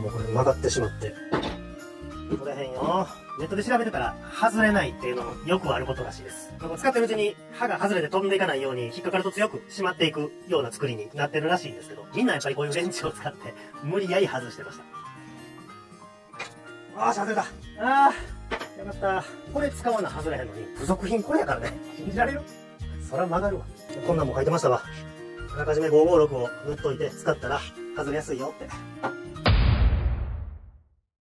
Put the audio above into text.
もうこれ曲がってしまって。取れへんよ。ネットで調べてたら、外れないっていうのもよくあることらしいです。使ってるうちに刃が外れて飛んでいかないように引っかかると強く締まっていくような作りになってるらしいんですけど、みんなやっぱりこういうレンチを使って無理やり外してました。あーし、外れた。あー、よかった。これ使わな外れへんのに、付属品これやからね。信じられる？そら曲がるわ。こんなんも書いてましたわ。あらかじめ556を塗っといて使ったら外れやすいよって。